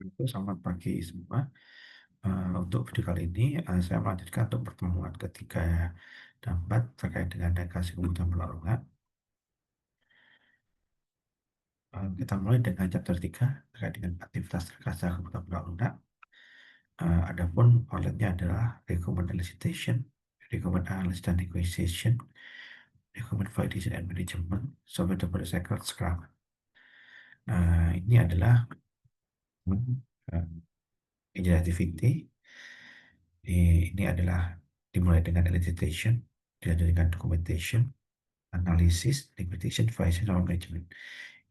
Selamat pagi semua. Untuk video kali ini, saya melanjutkan untuk pertemuan ketiga dan 4 terkait dengan negasi kebutuhan perlawanan. Kita mulai dengan chapter 3 terkait dengan aktivitas terkasa kebutuhan perlawanan. Adapun outline-nya adalah requirement elicitation, requirement analysis dan negotiation, requirement validation and management, software development cycle, Scrum. Ini adalah uh, engineering activity. Ini adalah dimulai dengan elicitation, dilanjut dengan documentation, analisis, negotiation, validation, sama management.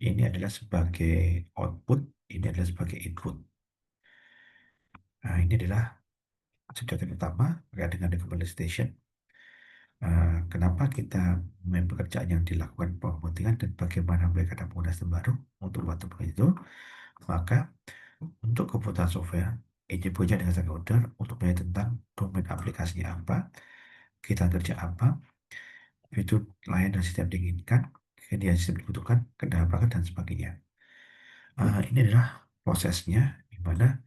Ini adalah sebagai output, ini adalah sebagai input. Nah, ini adalah sejauh utama terkait dengan document elicitation. Kenapa kita memiliki pekerjaan yang dilakukan pengujian dan bagaimana mereka dapat menggunakan baru untuk membantu itu. Maka untuk kebutuhan software, ini bekerja dengan stakeholder untuk melihat tentang domain aplikasinya apa, kita kerja apa, itu layan dan sistem diinginkan, kemudian sistem dibutuhkan, kendala perangkat, dan sebagainya. Ini adalah prosesnya, di mana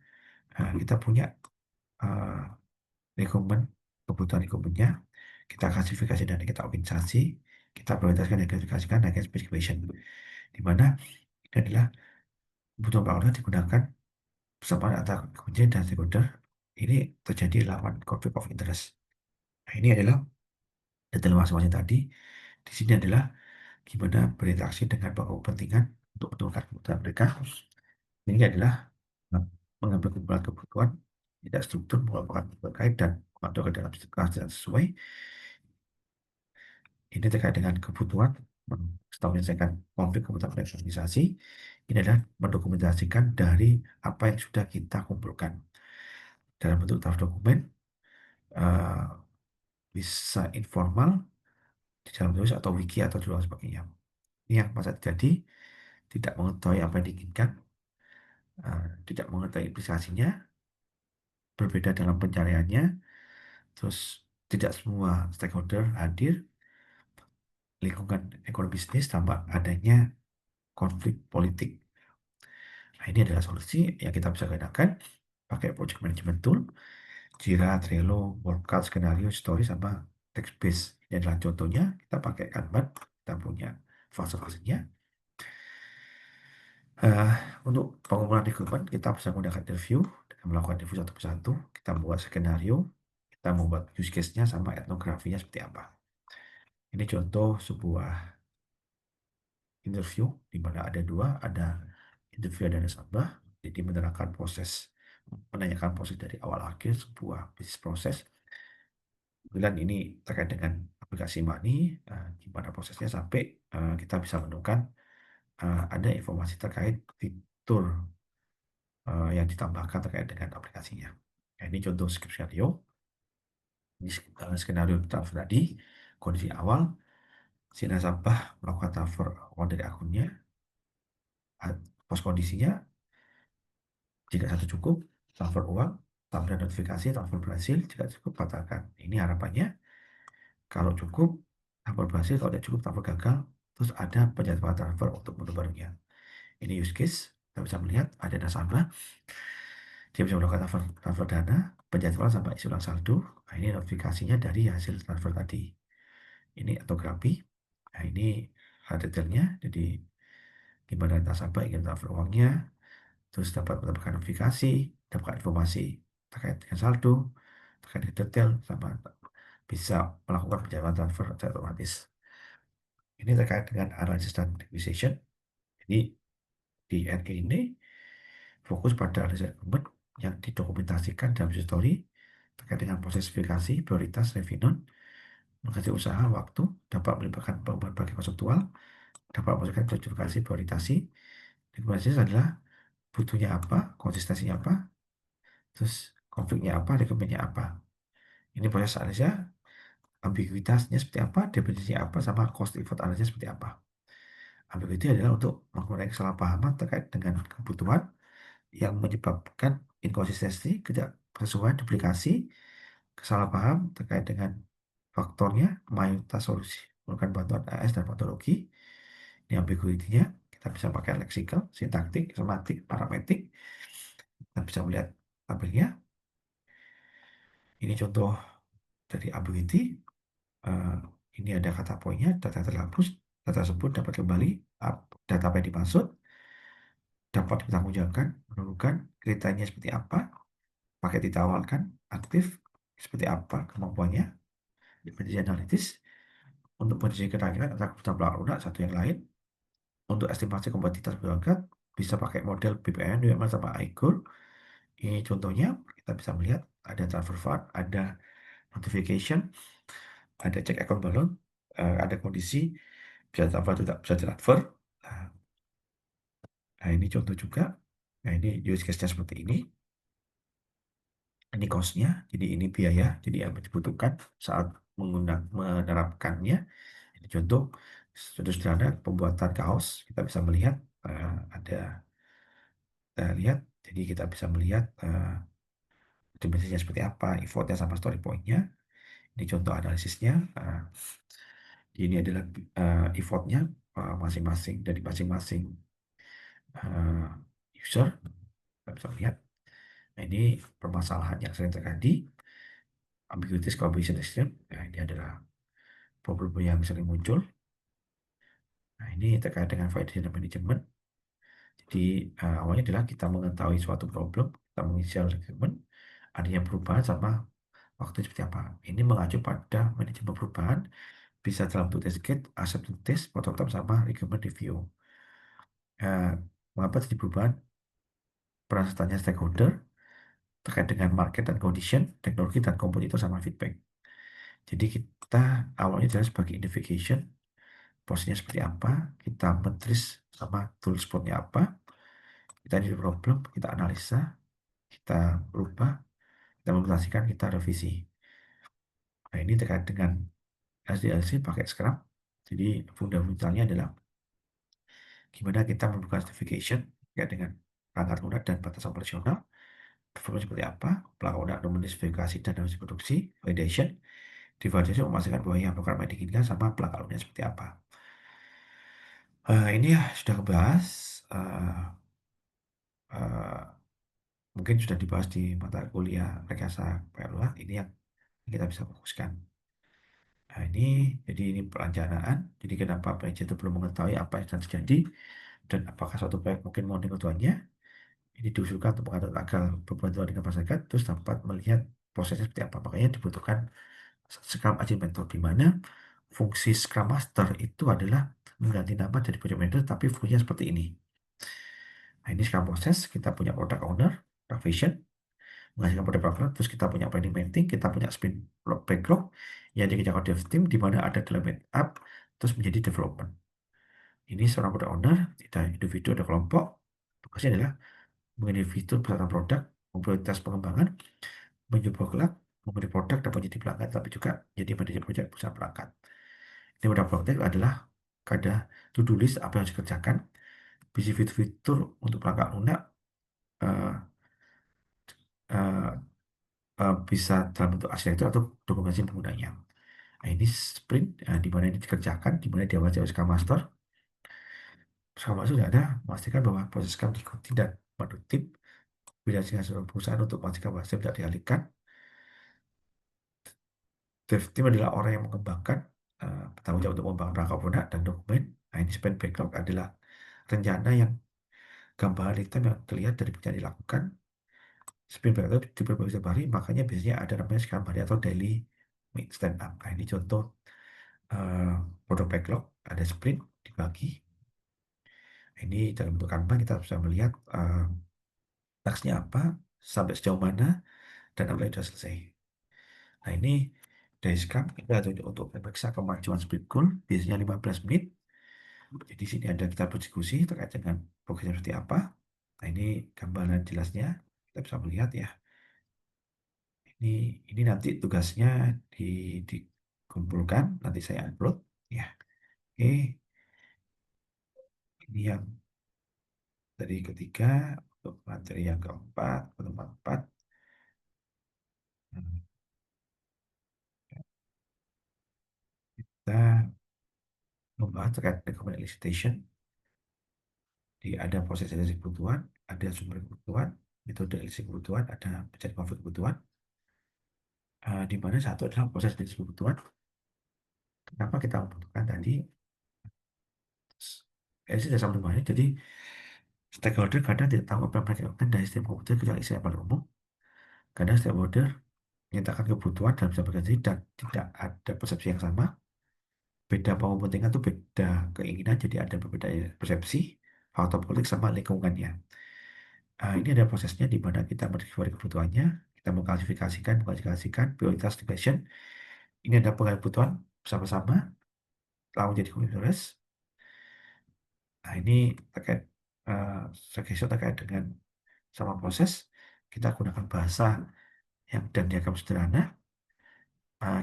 kita punya uh, requirement, kebutuhan requirementnya, kita klasifikasi dan kita organisasi, kita prioritaskan dan klasifikasikan dan specification, di mana ini adalah kebutuhan perangkat digunakan bersama antara kementerian dan stakeholder. Ini terjadi lawan conflict of interest. Nah, ini adalah detail masing-masing tadi. Di sini adalah gimana berinteraksi dengan pokok kepentingan untuk menentukan kebutuhan mereka. Ini adalah mengambil kumpulan kebutuhan, tidak struktur, merupakan terkait dan mengatur ke dalam kelas yang sesuai. Ini terkait dengan kebutuhan, setelah menyelesaikan konflik kebutuhan organisasi. Ini adalah mendokumentasikan dari apa yang sudah kita kumpulkan dalam bentuk draft dokumen, eh, bisa informal di dalam tulis atau wiki atau dan sebagainya. Ini yang masa terjadi tidak mengetahui apa yang diinginkan, tidak mengetahui implikasinya, berbeda dalam pencariannya, terus tidak semua stakeholder hadir, lingkungan ekonomi bisnis tambah adanya konflik politik. Nah, ini adalah solusi yang kita bisa gunakan pakai project management tool, Jira, Trello, Workcard, Skenario, Story, sama text base. Ini adalah contohnya, kita pakai Kanban, kita punya fase-fasenya. Untuk pengumpulan rekrutmen, kita bisa menggunakan interview dengan melakukan interview satu persatu. Kita membuat skenario, kita membuat use case-nya sama etnografinya seperti apa. Ini contoh sebuah interview di mana ada dua, ada interview dan nasabah. Jadi menerangkan proses, menanyakan proses dari awal akhir sebuah bisnis proses. Kemudian ini terkait dengan aplikasi Money, gimana prosesnya sampai kita bisa menemukan ada informasi terkait fitur yang ditambahkan terkait dengan aplikasinya. Nah, ini contoh skenario. Ini skenario transfer tadi, kondisi awal, si nasabah melakukan transfer uang dari akunnya, pos kondisinya, jika satu cukup, transfer uang, tanpa notifikasi, transfer berhasil, jika cukup, batalkan. Ini harapannya, kalau cukup, transfer berhasil, kalau tidak cukup, transfer gagal, terus ada penjadwalan transfer untuk menu barunya. Ini use case, kita bisa melihat ada nasabah, dia bisa melakukan transfer dana, penjadwalan sampai isi ulang saldo. Nah, ini notifikasinya dari hasil transfer tadi. Ini autografi. Nah, ini hal detailnya. Jadi, gimana nasabah ingin transfer uangnya, terus dapat mendapatkan notifikasi, dapatkan informasi terkait dengan saldo, terkait dengan detail, sama bisa melakukan penjadwalan transfer secara otomatis. Ini terkait dengan analysis dan negotiation. Jadi, di RK ini fokus pada riset dokumen yang didokumentasikan dalam story terkait dengan proses verifikasi, prioritas, revenue, mengasih usaha, waktu, dapat melibatkan berbagai konseptual, dapat menghasilkan justifikasi, prioritasi. Rekomendasi adalah butuhnya apa, konsistensinya apa, terus konfliknya apa, rekomendasinya apa. Ini proses analisisnya, ambiguitasnya seperti apa, definisinya apa, sama cost effort analisisnya seperti apa. Ambiguity adalah untuk mengurangi kesalahpahaman terkait dengan kebutuhan yang menyebabkan inkonsistensi, ketidaksesuaian, duplikasi, kesalahpaham terkait dengan faktornya, mayoritas solusi, menggunakan bantuan AS dan metodologi. Ini ambiguity-nya, kita bisa pakai leksikal, sintaktik, semantik, parametrik. Kita bisa melihat tabelnya. Ini contoh dari ambiguity. Eh, ini ada kata poinnya, data terhapus, data tersebut dapat kembali, data apa yang dimaksud, dapat dipertanggungjawabkan, menurunkan, kriterianya seperti apa, paket ditawarkan, aktif, seperti apa kemampuannya, dependensi analitis, untuk prediksi kerakitan antara kebutuhan pelanggan lunak satu yang lain, untuk estimasi kompetitif perangkat, bisa pakai model BPN, UML, sama iGoal. Ini contohnya, kita bisa melihat ada transfer fund, ada notification, ada cek account balance, ada kondisi, bisa transfer, tidak bisa transfer. Nah, nah, ini contoh juga. Nah, ini use case-nya seperti ini. Ini cost-nya, jadi ini biaya, jadi yang dibutuhkan saat menerapkannya. Ini contoh sederhana pembuatan kaos. Kita bisa melihat ada, kita lihat, jadi kita bisa melihat dimensinya seperti apa, effortnya sama story point-nya. Ini contoh analisisnya. Ini adalah effortnya masing-masing dari masing-masing uh, user. Kita bisa lihat. Nah, ini permasalahan yang sering terjadi, ambiguities combination system. Nah, ini adalah problem yang sering muncul. Nah, ini terkait dengan validation management. Jadi, awalnya adalah kita mengetahui suatu problem, kita menginisial requirement, adanya perubahan sama waktu seperti apa. Ini mengacu pada manajemen perubahan, bisa dalam bentuk test case, acceptance test, prototype, sama requirement review. Eh, Mengapa terjadi perubahan? Peran sertanya stakeholder, terkait dengan market dan condition, teknologi dan kompetitor, sama feedback. Jadi kita awalnya jelas sebagai identification, posisinya seperti apa, kita mentris sama tool spotnya apa, kita di problem, kita analisa, kita rubah, kita implementasikan, kita revisi. Nah, ini terkait dengan SDLC pakai Scrum. Jadi fundamentalnya adalah gimana kita membuka certification terkait dengan perangkat lunak dan batas operasional, performa seperti apa, pelanggan lunak, notifikasi dan harus produksi, validation, di validasi memastikan bahwa yang program yang diinginkan sama pelanggan lunaknya seperti apa. Ini ya sudah kebahas, eh, mungkin sudah dibahas di mata kuliah rekayasa PLA, ini yang kita bisa fokuskan. Nah, ini perencanaan. Jadi kenapa PNJ itu belum mengetahui apa yang akan terjadi dan apakah suatu proyek mungkin mau kebutuhannya. Ini diusulkan untuk mengatur agar berbantuan dengan masyarakat, terus dapat melihat prosesnya seperti apa. Makanya dibutuhkan Scrum Agile Mentor, di mana fungsi Scrum Master itu adalah mengganti nama dari Project Manager, tapi fungsinya seperti ini. Nah, ini Scrum Process, kita punya Product Owner, Product Vision, menghasilkan produk backlog, terus kita punya planning meeting, kita punya sprint backlog yang dikerjakan dev team, di mana ada development up, terus menjadi development. Ini seorang product owner, tidak individu ada kelompok, tugasnya adalah mengenai fitur peserta produk, memprioritas pengembangan, mencoba kelak, memberi produk dapat jadi pelanggan, tapi juga jadi manajer proyek perusahaan perangkat. Ini produk project adalah ada to-do list apa yang harus dikerjakan, visi fitur-fitur untuk perangkat lunak, eh, eh, bisa dalam bentuk arsitektur atau dokumentasi penggunanya. Nah, ini sprint di mana ini dikerjakan, di mana diawasi oleh Scrum Master. Scrum Master sudah ada memastikan bahwa proses Scrum diikuti dan menutup bila seluruh perusahaan untuk memastikan bahwa sistem tidak dialihkan. Dev team adalah orang yang mengembangkan, bertanggung jawab untuk mengembangkan perangkat lunak dan dokumen. Nah, ini sprint backlog adalah rencana yang gambaran hitam yang terlihat dari yang dilakukan. Sprint backlog diperbaiki setiap hari, makanya biasanya ada namanya Scrum hari atau daily stand up. Nah, ini contoh eh, produk backlog, ada sprint dibagi. Ini dalam bentuk Kanban kita bisa melihat tasknya apa, sampai sejauh mana, dan apa yang sudah selesai. Nah, ini dari Scrum kita untuk memeriksa kemajuan sprint goal, biasanya 15 menit. Jadi di sini ada kita berdiskusi terkait dengan progresnya seperti apa. Nah, ini gambaran jelasnya, kita bisa melihat ya. Ini ini nanti tugasnya di, dikumpulkan, nanti saya upload ya. Oke, ini yang dari ketiga, untuk materi yang keempat, pertemuan empat. Hmm, Kita membahas terkait document elicitation. Jadi ada proses seleksi kebutuhan, ada sumber kebutuhan, metode analisis kebutuhan, ada mencari konflik kebutuhan, di mana satu adalah proses analisis kebutuhan. Kenapa kita membutuhkan tadi? Ya, sudah sama dengan jadi stakeholder kadang tidak tahu apa yang mereka lakukan dari setiap kebutuhan kecuali istilah paling umum. Kadang stakeholder menyatakan kebutuhan dalam satu berganti dan tidak ada persepsi yang sama. Beda kepentingan itu beda keinginan, jadi ada berbeda persepsi, faktor politik sama lingkungannya. Ini ada prosesnya di mana kita mendiscovery kebutuhannya, kita mengklasifikasikan prioritas the question. Ini ada pengambilan kebutuhan bersama-sama, lalu jadi komunitas. Nah, ini terkait suggestion terkait dengan sama proses. Kita gunakan bahasa yang dan diagram sederhana.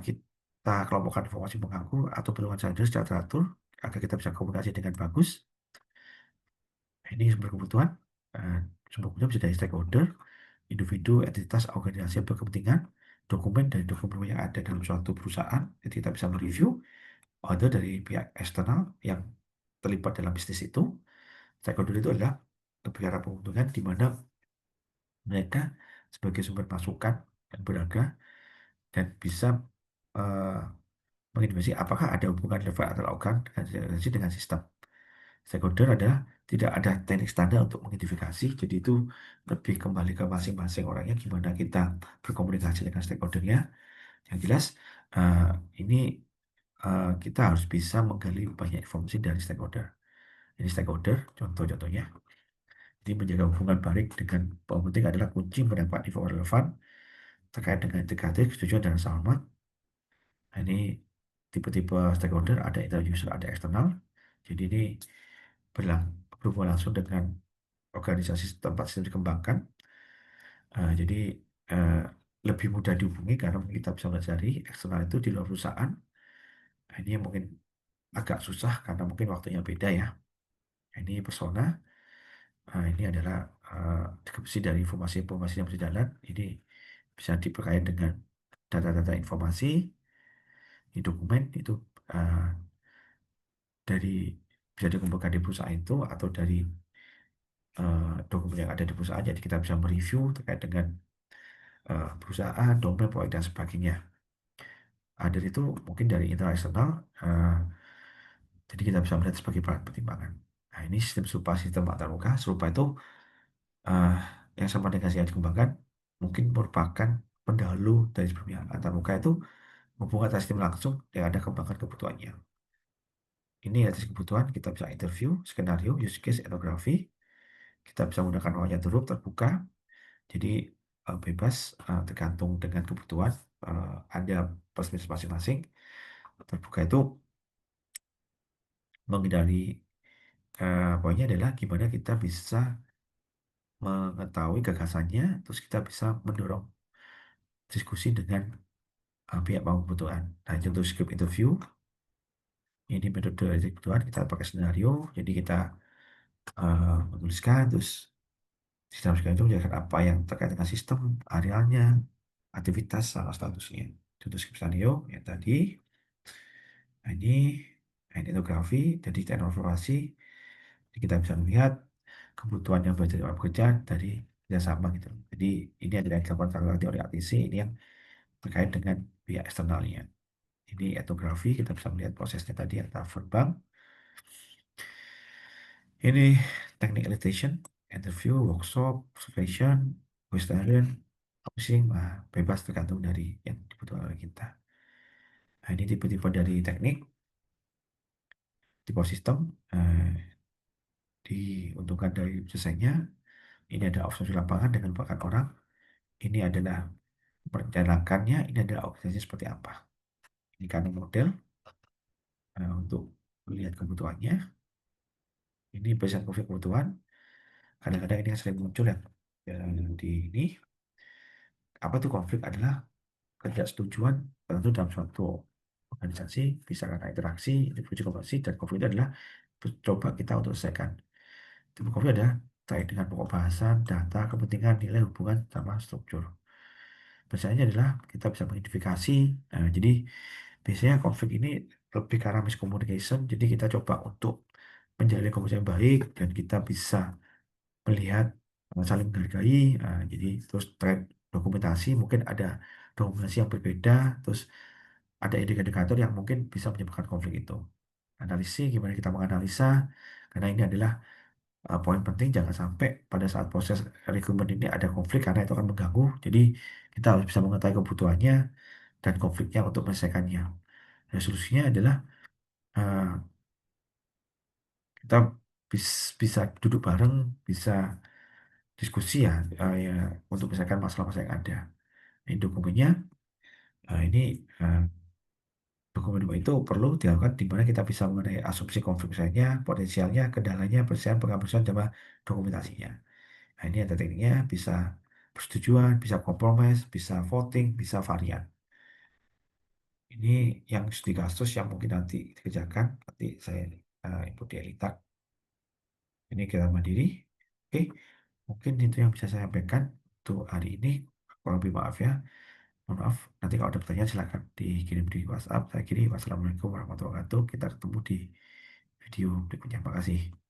Kita kelompokkan informasi mengaku atau perluan saja secara teratur agar kita bisa komunikasi dengan bagus. Ini sumber kebutuhan. Eh, Sumber kebutuhan bisa dari stakeholder, individu, entitas, organisasi yang berkepentingan, dokumen dari dokumen yang ada dalam suatu perusahaan. Jadi kita bisa mereview, atau dari pihak eksternal yang terlibat dalam bisnis itu. Stakeholder itu adalah negara penguntungan di mana mereka sebagai sumber masukan yang berharga dan bisa eh, menginvestigasi apakah ada hubungan level atau lakukan dengan sistem. Stakeholder adalah tidak ada teknik standar untuk mengidentifikasi, jadi itu lebih kembali ke masing-masing orangnya gimana kita berkomunikasi dengan stakeholdernya. Yang jelas eh, ini kita harus bisa menggali banyak informasi dari stakeholder. Ini stakeholder, contoh-contohnya. Jadi menjaga hubungan baik dengan penting adalah kunci mendapat info relevan terkait dengan integratif, kesetujuan, dan sama. Nah, ini tipe-tipe stakeholder, ada internal user, ada eksternal. Jadi ini berhubungan langsung dengan organisasi tempat sistem dikembangkan. Jadi eh, lebih mudah dihubungi karena kita bisa mempelajari eksternal itu di luar perusahaan. Nah, ini yang mungkin agak susah karena mungkin waktunya beda ya. Nah, ini persona. Ini adalah deskripsi dari informasi-informasi yang berjalan. Ini bisa diperkaya dengan data-data informasi di dokumen itu eh, dari bisa dikumpulkan di perusahaan itu atau dari dokumen yang ada di perusahaan. Jadi kita bisa mereview terkait dengan perusahaan, domain, proyek dan sebagainya. Dan itu mungkin dari internal eksternal. eh, jadi kita bisa melihat sebagai bahan pertimbangan. Nah, ini sistem serupa sistem antar muka. Serupa itu eh, yang sama dengan yang dikembangkan mungkin merupakan pendahulu dari sebelumnya. Antar muka itu menghubungkan sistem langsung yang ada kembangkan kebutuhannya. Ini atas kebutuhan kita bisa interview, skenario, use case, etnografi. Kita bisa menggunakan wayang huruf terbuka. Jadi bebas tergantung dengan kebutuhan. Ada perspektif masing-masing. Terbuka itu menghindari poinnya adalah gimana kita bisa mengetahui gagasannya, terus kita bisa mendorong diskusi dengan pihak pemangku kebutuhan. Nah, contoh script interview, ini metode kebutuhan, kita pakai skenario, jadi kita menuliskan, terus sistem skenario itu menjelaskan apa yang terkait dengan sistem, arealnya, aktivitas, sama statusnya. Contoh script skenario yang tadi, nah ini etnografi, jadi teknologi informasi, jadi kita bisa melihat kebutuhan yang belajar dari pekerjaan dari kerjasama gitu. Jadi ini adalah yang dilakukan teori ATC, ini yang terkait dengan pihak eksternalnya. Ini etnografi, kita bisa melihat prosesnya tadi antara verbal. Ini teknik elicitation, interview, workshop, observation, questionnaire, coaching, bebas tergantung dari yang dibutuhkan oleh kita. Nah, ini tipe-tipe dari teknik, tipe sistem, diuntungkan dari selesainya. Ini ada observasi lapangan dengan bahkan orang. Ini adalah merencanakannya, ini adalah organisasi seperti apa. Ini karena model untuk melihat kebutuhannya. Ini berdasarkan konflik kebutuhan. Kadang-kadang ini yang sering muncul ya, di ini. Apa itu konflik adalah ketidaksetujuan tertentu dalam suatu organisasi, bisa karena interaksi, individu komunikasi, dan konflik itu adalah coba kita untuk selesaikan. Tipe konflik adalah terkait dengan pokok bahasan, data, kepentingan, nilai, hubungan, sama struktur. Biasanya adalah kita bisa mengidentifikasi. Jadi biasanya konflik ini lebih karena miscommunication. Jadi kita coba untuk menjalin komunikasi yang baik dan kita bisa melihat saling menghargai. Jadi terus terkait dokumentasi mungkin ada dokumentasi yang berbeda, terus ada indikator yang mungkin bisa menyebabkan konflik itu. Analisis gimana kita menganalisa, karena ini adalah poin penting, jangan sampai pada saat proses rekrutmen ini ada konflik karena itu akan mengganggu. Jadi kita harus bisa mengetahui kebutuhannya dan konfliknya untuk menyelesaikannya. Dan solusinya adalah eh, kita bisa duduk bareng, bisa diskusi ya, ya untuk menyelesaikan masalah-masalah yang ada. Ini dokumennya, ini dokumen itu perlu dilakukan di mana kita bisa mengenai asumsi konflik misalnya, potensialnya, kendalanya, persiapan penghapusan, sama dokumentasinya. Nah, ini ada tekniknya, bisa persetujuan, bisa kompromis, bisa voting, bisa varian. Ini yang studi kasus yang mungkin nanti dikerjakan, nanti saya input di Elitar. Ini kita mandiri. Oke, mungkin itu yang bisa saya sampaikan untuk hari ini. Kurang lebih maaf ya. Mohon maaf. Nanti kalau ada pertanyaan silakan dikirim di WhatsApp. Saya kiri. Wassalamualaikum warahmatullahi wabarakatuh. Kita ketemu di video berikutnya. Terima kasih.